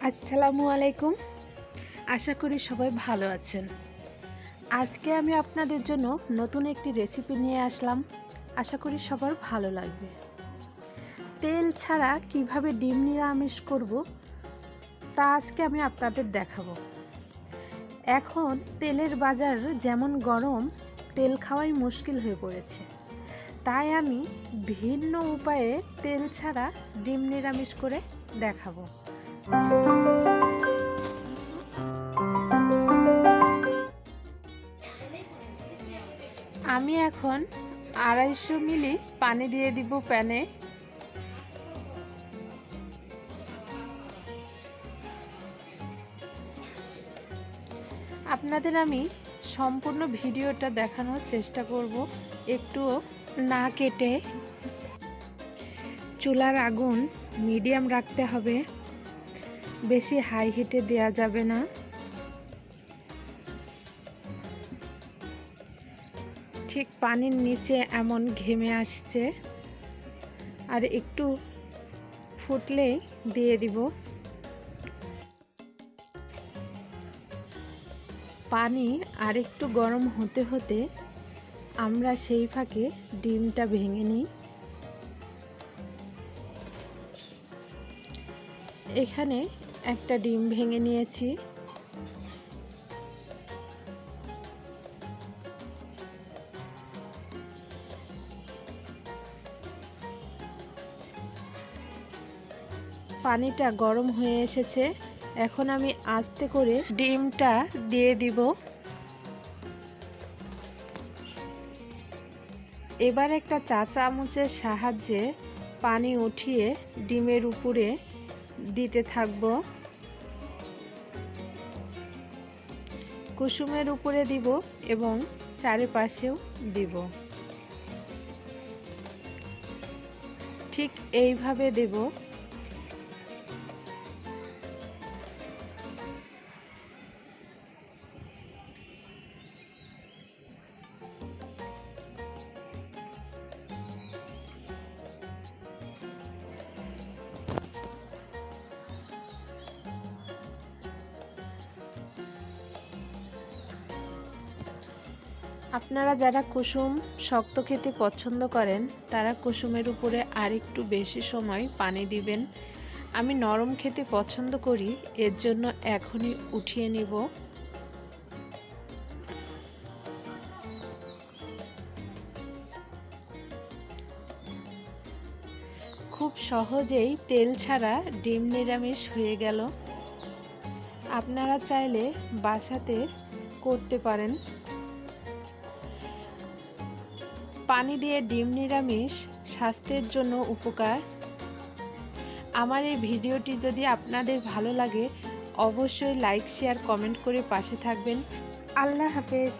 আসসালামু আলাইকুম। আশা করি সবাই ভালো আছেন। আজকে আমি আপনাদের জন্য নতুন একটি রেসিপি নিয়ে আসলাম। আশা করি সবার ভালো লাগবে। তেল ছাড়া কিভাবে ডিম নিরামিষ করব তা আজকে আমি আপনাদের দেখাবো। এখন তেলের বাজার যেমন গরম, তেল খাওয়াই মুশকিল হয়ে পড়েছে। তাই আমি ভিন্ন উপায়ে তেল ছাড়া ডিম নিরামিষ করে দেখাবো। আমি এখন 250 মিলি পানি দিয়ে দিব প্যানে। আপনাদের আমি সম্পূর্ণ ভিডিওটা দেখানোর চেষ্টা করব, একটুও না কেটে। চুলার আগুন মিডিয়াম রাখতে হবে, বেশি হাই হিটে দেওয়া যাবে না। ঠিক পানির নিচে এমন ঘেমে আসছে, আর একটু ফুটলেই দিয়ে দিব। পানি আর একটু গরম হতে হতে আমরা সেই ফাঁকে ডিমটা ভেঙে নিই। এখানে একটা ডিম ভেঙে নিয়েছি। পানিটা গরম হয়ে এসেছে, এখন আমি আস্তে করে ডিমটা দিয়ে দিব। এবার একটা চা চামচের সাহায্যে পানি উঠিয়ে ডিমের উপরে দিতে থাকব। কুসুমের উপরে দিব এবং চারিপাশেও দিব। ঠিক এইভাবে দেব। আপনারা যারা কুসুম শক্ত খেতে পছন্দ করেন তারা কুসুমের উপরে আরেকটু বেশি সময় পানি দিবেন। আমি নরম খেতে পছন্দ করি, এর জন্য এখনই উঠিয়ে নিব। খুব সহজেই তেল ছাড়া ডিম নিরামিষ হয়ে গেল। আপনারা চাইলে বাসাতে করতে পারেন। পানি দিয়ে ডিম নিরামিষ স্বাস্থ্যের জন্য উপকার। আমার এই ভিডিওটি যদি আপনাদের ভালো লাগে অবশ্যই লাইক, শেয়ার, কমেন্ট করে পাশে থাকবেন। আল্লাহ হাফেজ।